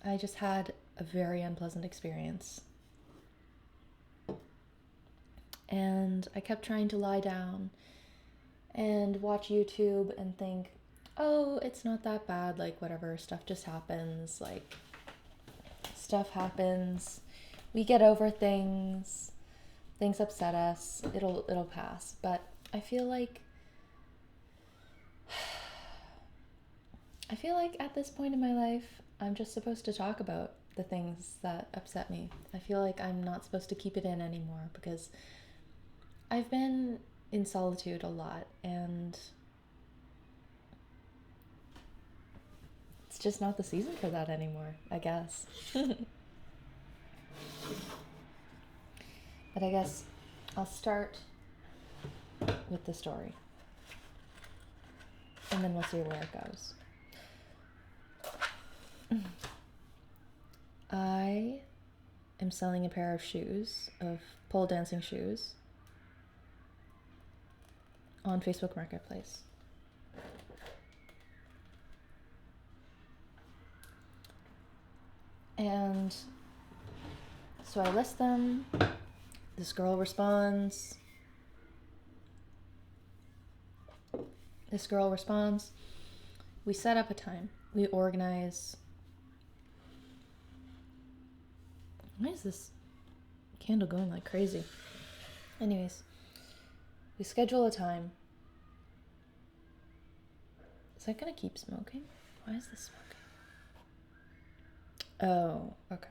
I just had a very unpleasant experience. And I kept trying to lie down and watch YouTube and think, oh, it's not that bad, like whatever, stuff just happens, like stuff happens. We get over things. Things upset us. It'll pass. But I feel like at this point in my life, I'm just supposed to talk about the things that upset me. I feel like I'm not supposed to keep it in anymore because I've been in solitude a lot, and it's just not the season for that anymore, I guess. But I guess I'll start with the story, and then we'll see where it goes. I am selling a pair of shoes, of pole dancing shoes, on Facebook Marketplace. And so I list them. This girl responds. We set up a time. We organize. Why is this candle going like crazy? Anyways, we schedule a time. Is that gonna keep smoking? Why is this smoking? Oh, okay.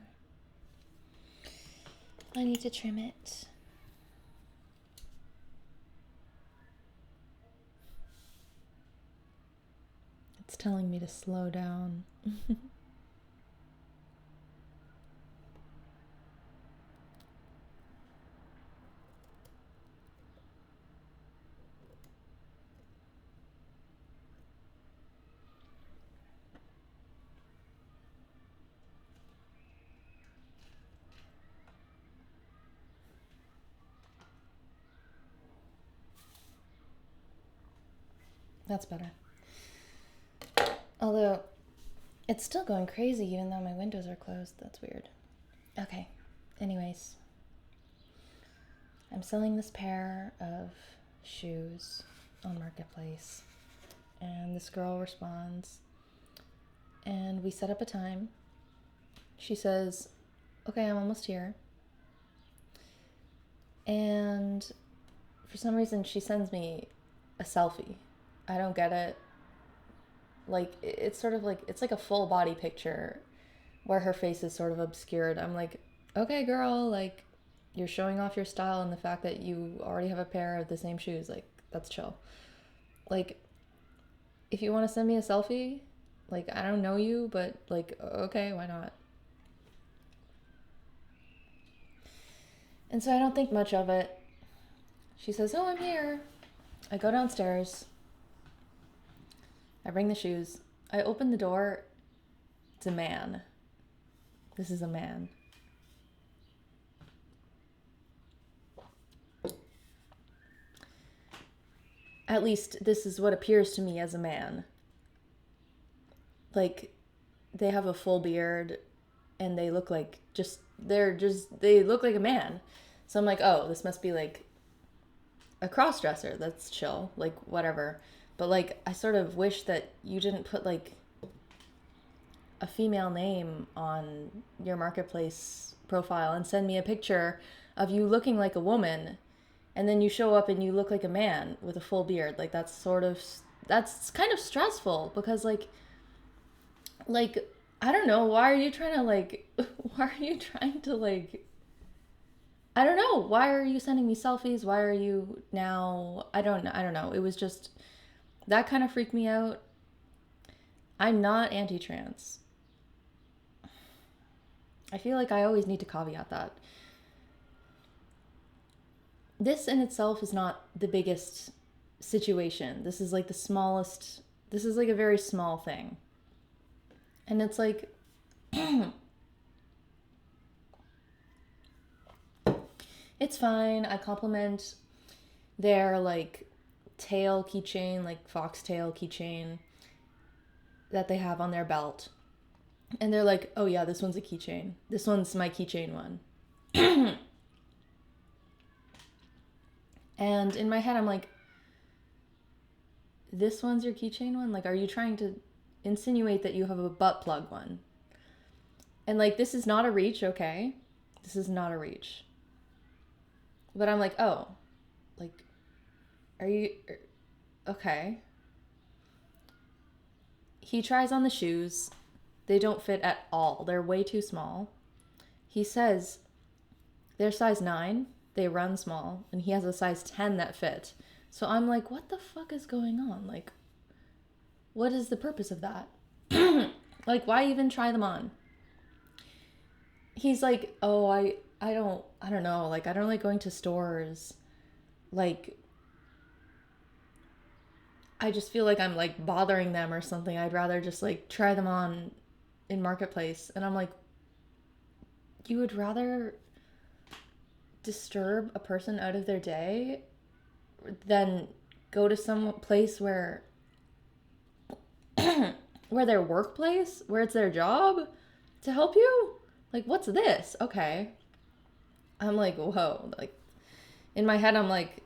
I need to trim it. It's telling me to slow down. That's better. Although, it's still going crazy even though my windows are closed. That's weird. Okay. Anyways. I'm selling this pair of shoes on Marketplace. And this girl responds. And we set up a time. She says, okay, I'm almost here. And for some reason, she sends me a selfie. I don't get it. Like, it's sort of like, it's like a full body picture where her face is sort of obscured. I'm like, okay, girl, like, you're showing off your style and the fact that you already have a pair of the same shoes. Like, that's chill. Like, if you want to send me a selfie, like, I don't know you, but, like, okay, why not? And so I don't think much of it. She says, oh, I'm here. I go downstairs. I bring the shoes. I open the door. It's a man. This is a man. At least this is what appears to me as a man. Like, they have a full beard and they look like they look like a man. So I'm like, oh, this must be like a cross-dresser. That's chill. Like, whatever. But, like, I sort of wish that you didn't put, like, a female name on your Marketplace profile and send me a picture of you looking like a woman, and then you show up and you look like a man with a full beard. Like, that's kind of stressful because, like, I don't know, why are you trying to, like, I don't know, why are you sending me selfies? Why are you now, I don't know. It was just, that kind of freaked me out. I'm not anti-trans. I feel like I always need to caveat that. This in itself is not the biggest situation. This is like this is like a very small thing. And it's like, it's fine. I compliment their, like, tail keychain, like foxtail keychain that they have on their belt. And they're like, oh yeah, this one's a keychain. This one's my keychain one. And in my head, I'm like, this one's your keychain one? Like, are you trying to insinuate that you have a butt plug one? And like, this is not a reach, okay? This is not a reach. But I'm like, oh, like, are you, okay. He tries on the shoes. They don't fit at all. They're way too small. He says they're size 9. They run small. And he has a size 10 that fit. So I'm like, what the fuck is going on? Like, what is the purpose of that? Like, why even try them on? He's like, oh, I don't know. Like, I don't like going to stores. Like, I just feel like I'm like bothering them or something. I'd rather just like try them on in Marketplace. And I'm like, you would rather disturb a person out of their day than go to some place where where their workplace, where it's their job to help you? Like, what's this? Okay. I'm like, whoa. Like, in my head, I'm like,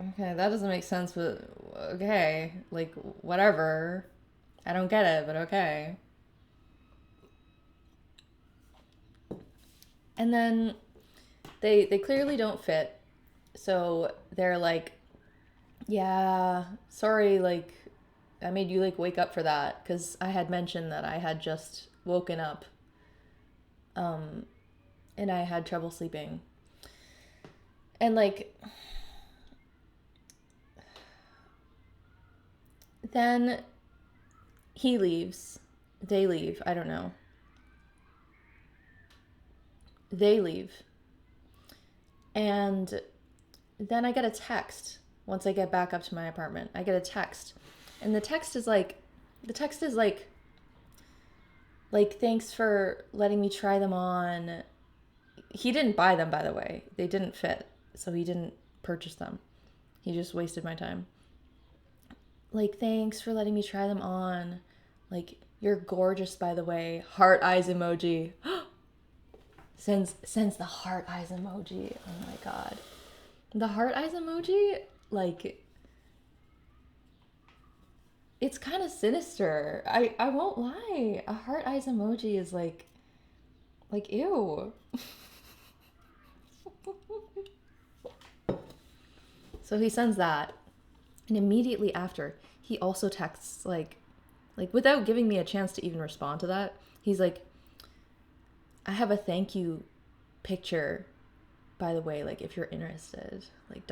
okay, that doesn't make sense, but okay. Like, whatever. I don't get it, but okay. And then they clearly don't fit. So they're like, yeah, sorry, like, I made you like wake up for that, because I had mentioned that I had just woken up and I had trouble sleeping. And like, then he leaves. They leave. I don't know. They leave. And then I get a text once I get back up to my apartment. I get a text. And the text is like, thanks for letting me try them on. He didn't buy them, by the way. They didn't fit. So he didn't purchase them. He just wasted my time. Like, thanks for letting me try them on. Like, you're gorgeous, by the way. Heart eyes emoji. sends the heart eyes emoji. Oh my god. The heart eyes emoji, like, it's kind of sinister. I won't lie. A heart eyes emoji is like ew. So he sends that. And immediately after, he also texts like without giving me a chance to even respond to that. He's like, I have a thank you picture, by the way, like if you're interested, like ...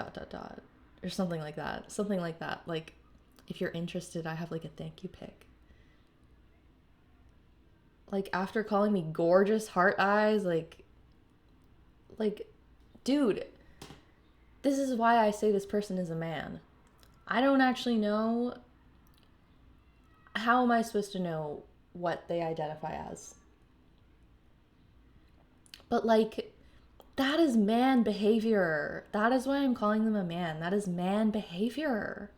or something like that. Something like that. Like, if you're interested, I have like a thank you pic. Like, after calling me gorgeous heart eyes, like, dude, this is why I say this person is a man. I don't actually know. How am I supposed to know what they identify as? But like, that is man behavior. That is why I'm calling them a man. That is man behavior.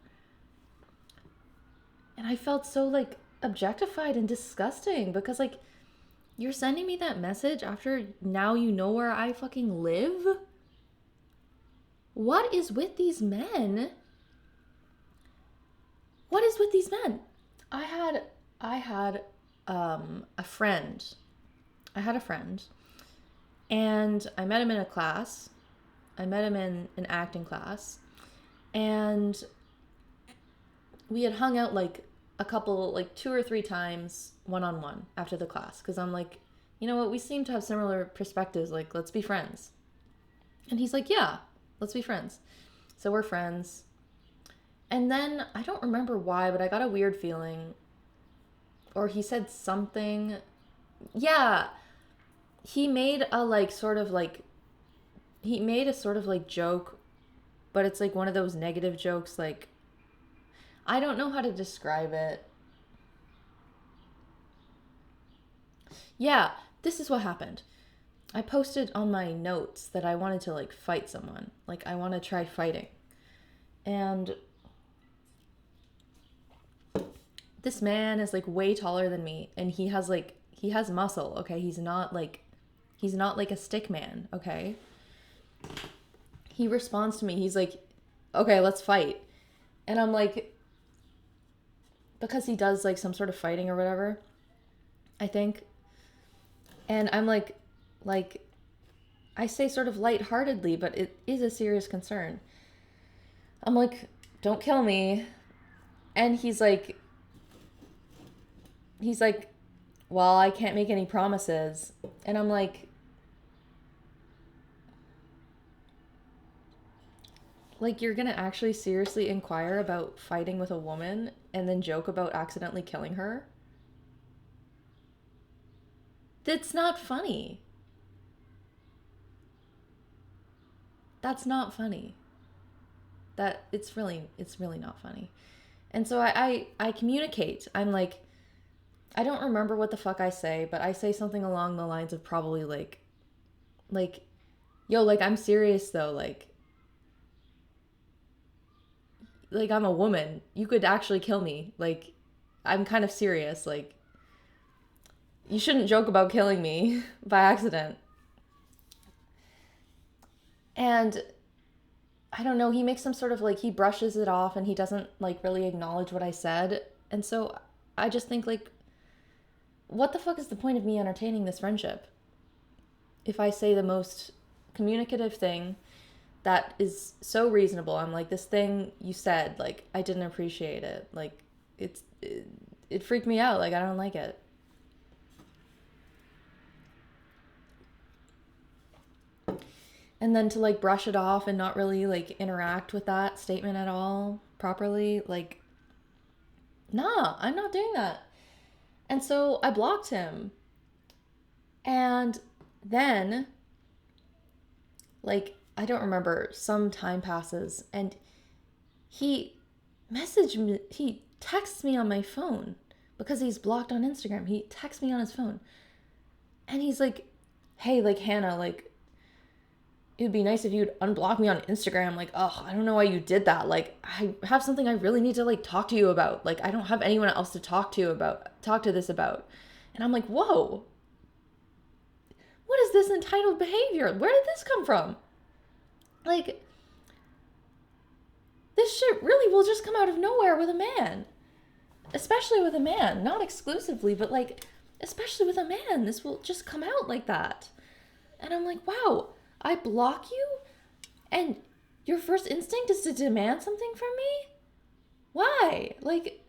And I felt so like objectified and disgusting, because like, you're sending me that message after now you know where I fucking live? What is with these men? What is with these men? I had a friend. I had a friend, and I met him in a class. I met him in an acting class, and we had hung out like a couple, like 2 or 3 times one-on-one after the class, because I'm like, you know what, we seem to have similar perspectives, like, let's be friends. And he's like, yeah, let's be friends. So we're friends. And then, I don't remember why, but I got a weird feeling. Or he said something. Yeah. He made a sort of joke, but it's like one of those negative jokes, like, I don't know how to describe it. Yeah, this is what happened. I posted on my notes that I wanted to like fight someone. Like, I want to try fighting. And this man is like way taller than me, and he has like he has muscle, okay? He's not like a stick man, okay? He responds to me. He's like, okay, let's fight. And I'm like, because he does like some sort of fighting or whatever, I think. And I'm like, I say sort of lightheartedly, but it is a serious concern. I'm like, don't kill me. And he's like, well, I can't make any promises. And I'm like, you're gonna actually seriously inquire about fighting with a woman and then joke about accidentally killing her? That's not funny. That's not funny. It's really not funny. And so I communicate. I'm like, I don't remember what the fuck I say, but I say something along the lines of probably like, yo, like, I'm serious though, like I'm a woman. You could actually kill me. Like, I'm kind of serious. Like, you shouldn't joke about killing me by accident. And I don't know, he makes some sort of like, he brushes it off and he doesn't like really acknowledge what I said. And so I just think like, what the fuck is the point of me entertaining this friendship? If I say the most communicative thing that is so reasonable, I'm like, this thing you said, like, I didn't appreciate it. Like, it freaked me out. Like, I don't like it. And then to like brush it off and not really like interact with that statement at all properly, like, nah, I'm not doing that. And so I blocked him. And then, like, I don't remember, some time passes and he texts me on my phone because he's blocked on Instagram. He texts me on his phone. And he's like, hey, like, Hannah, like, it would be nice if you'd unblock me on Instagram. Like, oh, I don't know why you did that. Like, I have something I really need to like talk to you about. Like, I don't have anyone else to talk to this about. And I'm like, whoa, what is this entitled behavior? Where did this come from? Like, this shit really will just come out of nowhere with a man. Especially with a man. Not exclusively, but like, especially with a man. This will just come out like that. And I'm like, wow, I block you? And your first instinct is to demand something from me? Why? Like,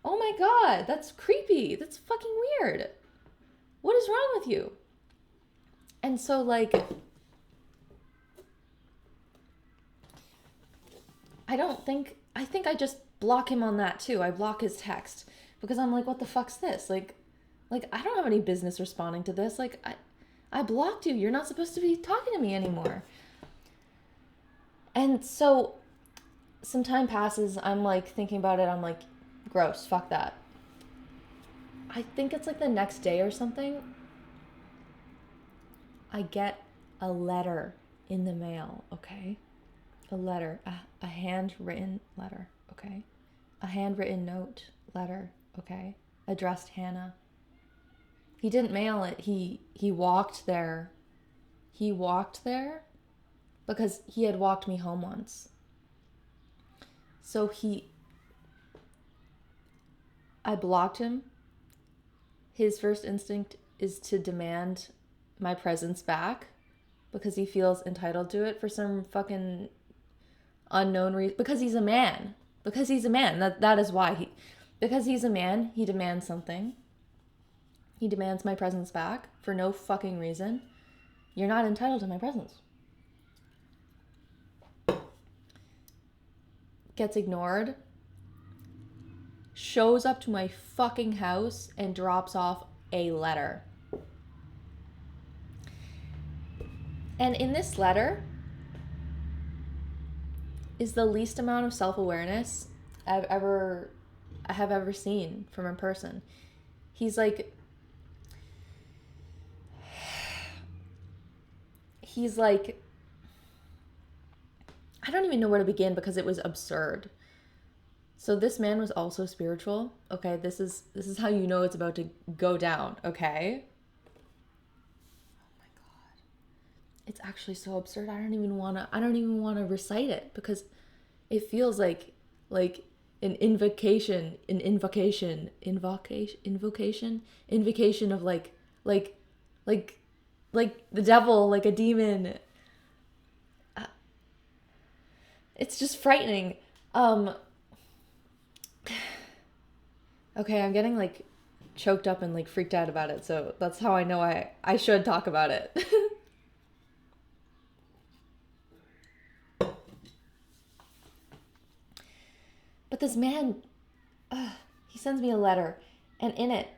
oh my god, that's creepy. That's fucking weird. What is wrong with you? And so, like, I think I just block him on that too. I block his text because I'm like, what the fuck's this? Like I don't have any business responding to this. Like, I blocked you. You're not supposed to be talking to me anymore. And so some time passes. I'm like thinking about it. I'm like, gross, fuck that. I think it's like the next day or something. I get a letter in the mail, okay? A letter, a handwritten letter, okay? A handwritten note letter, okay? Addressed Hannah. He didn't mail it. He walked there. He walked there because he had walked me home once. So I blocked him. His first instinct is to demand my presence back because he feels entitled to it for some fucking unknown reason. Because he's a man. That is why because he's a man, he demands something. He demands my presence back for no fucking reason. You're not entitled to my presence. Gets ignored. Shows up to my fucking house and drops off a letter. And in this letter is the least amount of self-awareness I have ever seen from a person. He's like, I don't even know where to begin because it was absurd. So this man was also spiritual. Okay, this is how you know it's about to go down, okay? Oh my god. It's actually so absurd. I don't even want to recite it because it feels like an invocation of like like like the devil, like a demon. It's just frightening. Um okay, I'm getting like choked up and like freaked out about it. So that's how I know I should talk about it. But this man, he sends me a letter, and in it,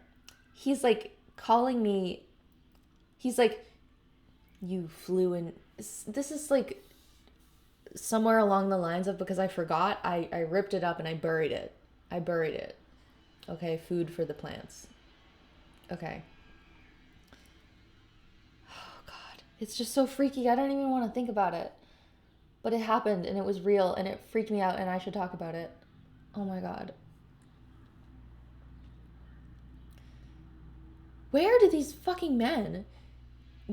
he's like calling me. He's like, "You flew in." This is like somewhere along the lines of, because I forgot, I ripped it up and I buried it. I buried it. Okay, food for the plants. Okay. Oh god, it's just so freaky. I don't even want to think about it. But it happened and it was real and it freaked me out and I should talk about it. Oh my god. Where do these fucking men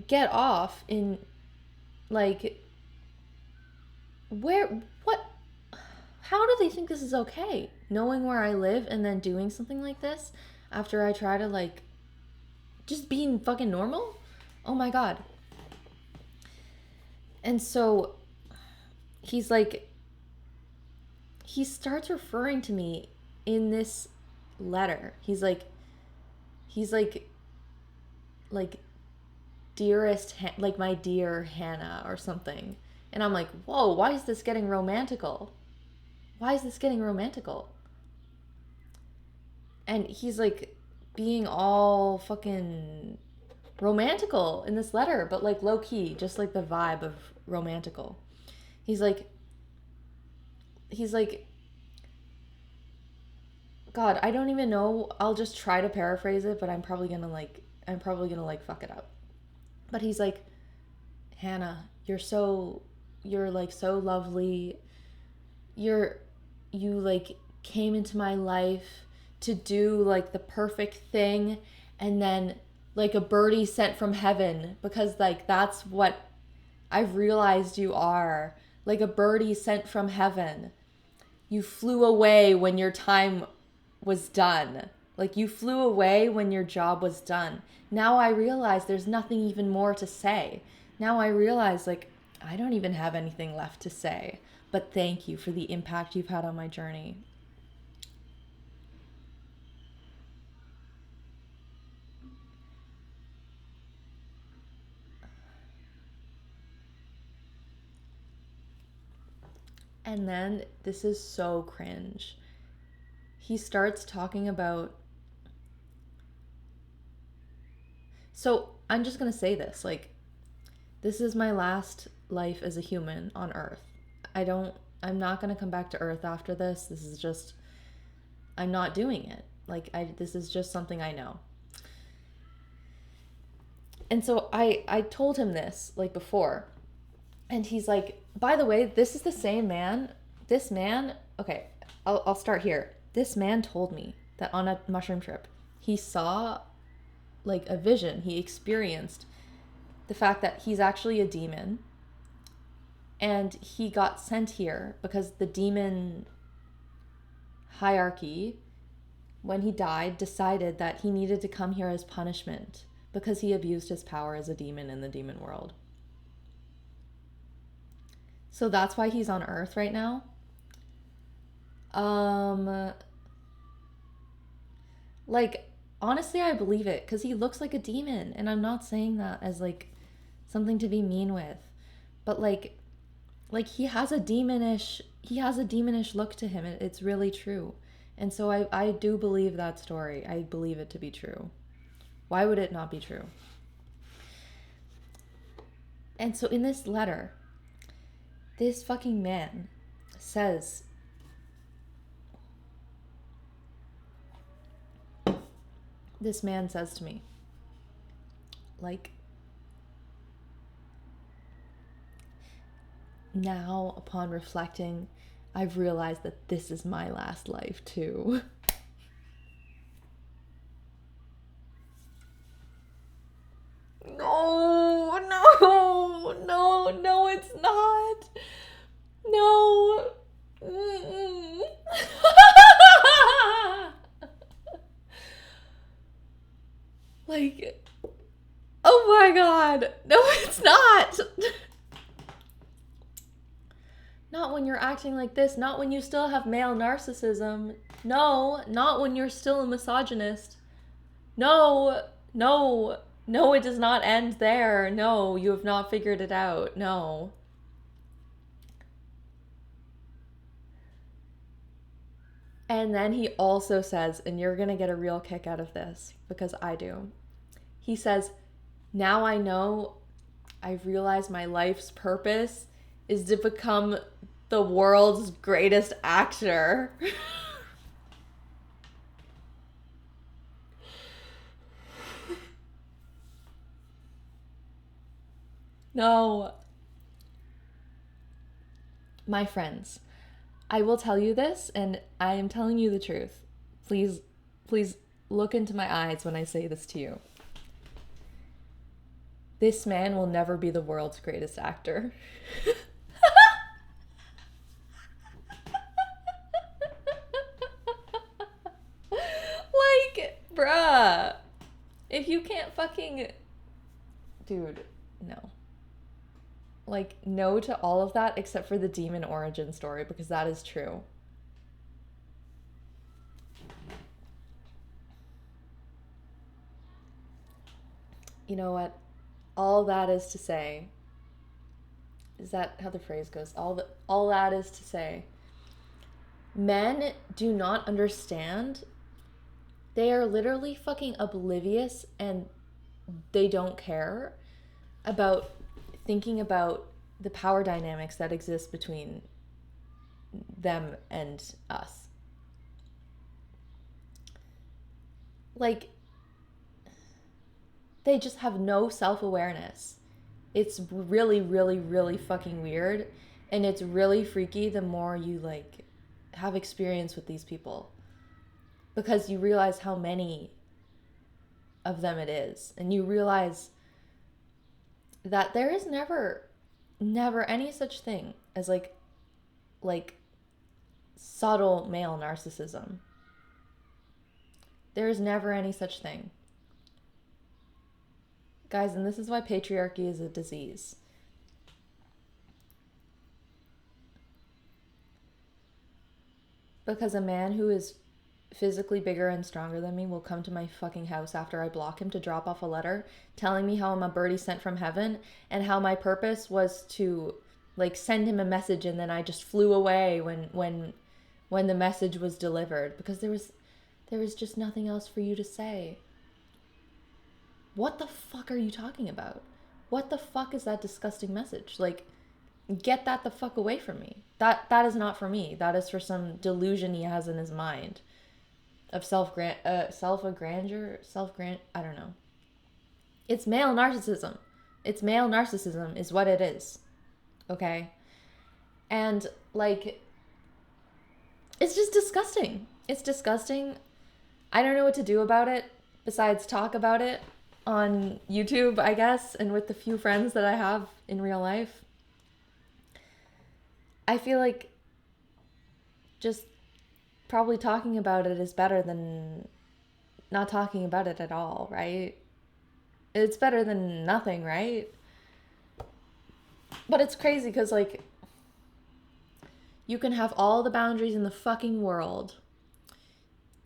get off in, like, where, what, how do they think this is okay? Knowing where I live and then doing something like this after I try to, like, just being fucking normal? Oh my god. And so he's like, he starts referring to me in this letter. He's like dearest, like my dear Hannah or something. And I'm like, whoa, why is this getting romantical? Why is this getting romantical? And he's like being all fucking romantical in this letter, but like low key, just like the vibe of romantical. He's like, he's like, God, I don't even know. I'll just try to paraphrase it, but I'm probably gonna fuck it up. But he's like, Hannah, you're like so lovely. You like came into my life to do like the perfect thing, and then like a birdie sent from heaven, because like that's what I've realized you are. Like a birdie sent from heaven. You flew away when your time was done. Like you flew away when your job was done. Now I realize there's nothing even more to say. Now I realize, like, I don't even have anything left to say. But thank you for the impact you've had on my journey. And then this is so cringe. He starts talking about. So I'm just going to say this. Like, this is my last life as a human on Earth. I'm not going to come back to Earth after this. This is just, I'm not doing it. Like, this is just something I know. And so I told him this, like, before. And he's like, by the way, this is the same man. This man, okay, I'll start here. This man told me that on a mushroom trip, he saw, like, a vision. He experienced the fact that he's actually a demon. And he got sent here because the demon hierarchy, when he died, decided that he needed to come here as punishment because he abused his power as a demon in the demon world. So that's why he's on Earth right now. Like, honestly, I believe it because he looks like a demon, and I'm not saying that as like something to be mean with, but like he has a demonish look to him. It's really true. And so I do believe that story. I believe it to be true. Why would it not be true? And so in this letter, this fucking man says, to me, like, now upon reflecting, I've realized that this is my last life too. No, no, no, no, it's not. No. Like, oh my God. No, it's not. Not when you're acting like this. Not when you still have male narcissism. No, not when you're still a misogynist. No, no, no, it does not end there. No, you have not figured it out. No. And then he also says, and you're going to get a real kick out of this because I do. He says, now I know, I've realized my life's purpose is to become the world's greatest actor. No. My friends, I will tell you this, and I am telling you the truth. Please, please look into my eyes when I say this to you. This man will never be the world's greatest actor. Like, bruh, if you can't fucking... Dude, no. Like, no to all of that except for the demon origin story, because that is true. You know what? All that is to say, is that how the phrase goes? All that is to say, men do not understand. They are literally fucking oblivious, and they don't care about thinking about the power dynamics that exist between them and us. Like, they just have no self-awareness. It's really, really, really fucking weird. And it's really freaky the more you, like, have experience with these people. Because you realize how many of them it is. And you realize that there is never any such thing as, like subtle male narcissism. There is never any such thing. Guys, and this is why patriarchy is a disease. Because a man who is physically bigger and stronger than me will come to my fucking house after I block him to drop off a letter telling me how I'm a birdie sent from heaven and how my purpose was to, like, send him a message, and then I just flew away when the message was delivered because there was just nothing else for you to say. What the fuck are you talking about? What the fuck is that disgusting message? Like, get that the fuck away from me. That is not for me. That is for some delusion he has in his mind of I don't know. It's male narcissism. It's male narcissism is what it is. Okay? And, like, it's just disgusting. It's disgusting. I don't know what to do about it besides talk about it on YouTube, I guess, and with the few friends that I have in real life. I feel like just probably talking about it is better than not talking about it at all, right? It's better than nothing, right? But it's crazy because, like, you can have all the boundaries in the fucking world.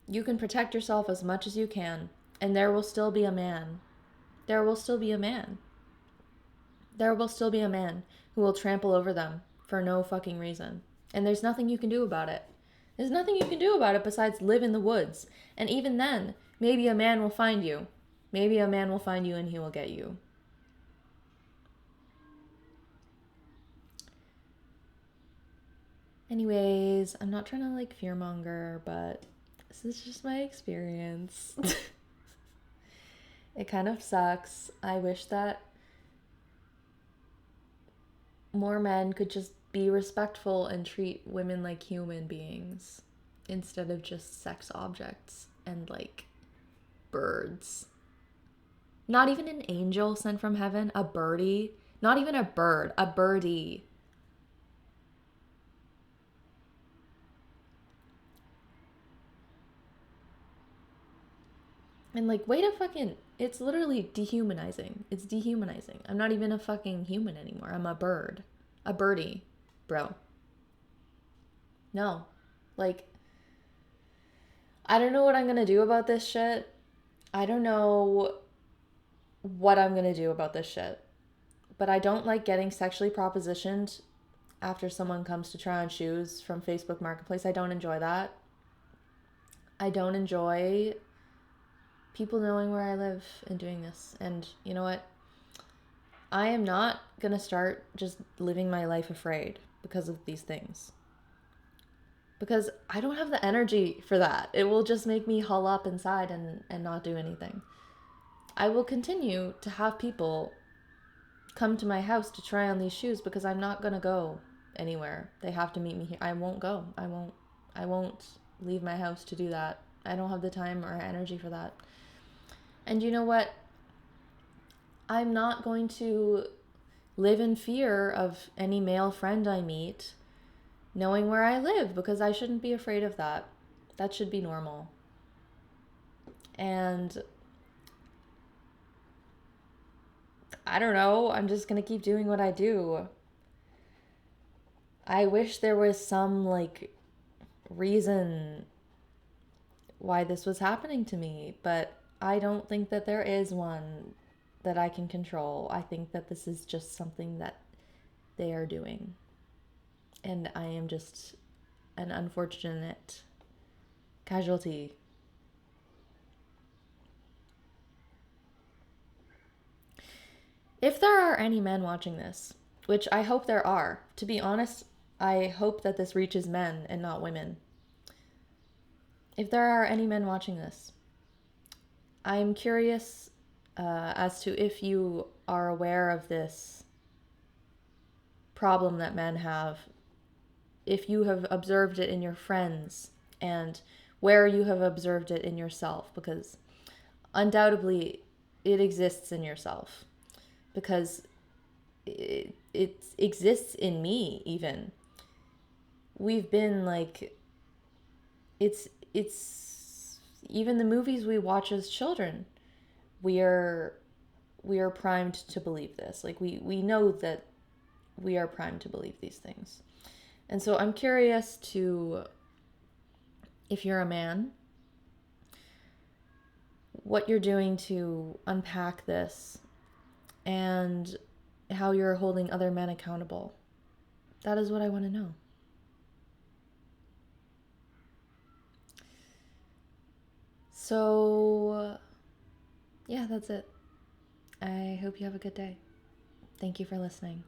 You can protect yourself as much as you can, and there will still be a man. There will still be a man. There will still be a man who will trample over them for no fucking reason. And there's nothing you can do about it. There's nothing you can do about it besides live in the woods. And even then, maybe a man will find you. Maybe a man will find you and he will get you. Anyways, I'm not trying to, like, fearmonger, but this is just my experience. It kind of sucks. I wish that more men could just be respectful and treat women like human beings instead of just sex objects and like birds. Not even an angel sent from heaven, a birdie. Not even a bird, a birdie. And like, way to fucking, it's literally dehumanizing. It's dehumanizing. I'm not even a fucking human anymore. I'm a bird. A birdie, bro. No. Like, I don't know what I'm gonna do about this shit. I don't know what I'm gonna do about this shit. But I don't like getting sexually propositioned after someone comes to try on shoes from Facebook Marketplace. I don't enjoy that. I don't enjoy people knowing where I live and doing this. And you know what? I am not going to start just living my life afraid because of these things. Because I don't have the energy for that. It will just make me hull up inside and not do anything. I will continue to have people come to my house to try on these shoes because I'm not going to go anywhere. They have to meet me here. I won't go. I won't leave my house to do that. I don't have the time or energy for that. And you know what? I'm not going to live in fear of any male friend I meet knowing where I live because I shouldn't be afraid of that. That should be normal. And I don't know. I'm just going to keep doing what I do. I wish there was some like reason why this was happening to me, but I don't think that there is one that I can control. I think that this is just something that they are doing. And I am just an unfortunate casualty. If there are any men watching this, which I hope there are, to be honest, I hope that this reaches men and not women. If there are any men watching this, I'm curious as to if you are aware of this problem that men have, if you have observed it in your friends, and where you have observed it in yourself, because undoubtedly it exists in yourself, because it exists in me even. We've been like, it's even the movies we watch as children, we are primed to believe this. Like we know that we are primed to believe these things. And so I'm curious to, if you're a man, what you're doing to unpack this and how you're holding other men accountable. That is what I want to know. So, yeah, that's it. I hope you have a good day. Thank you for listening.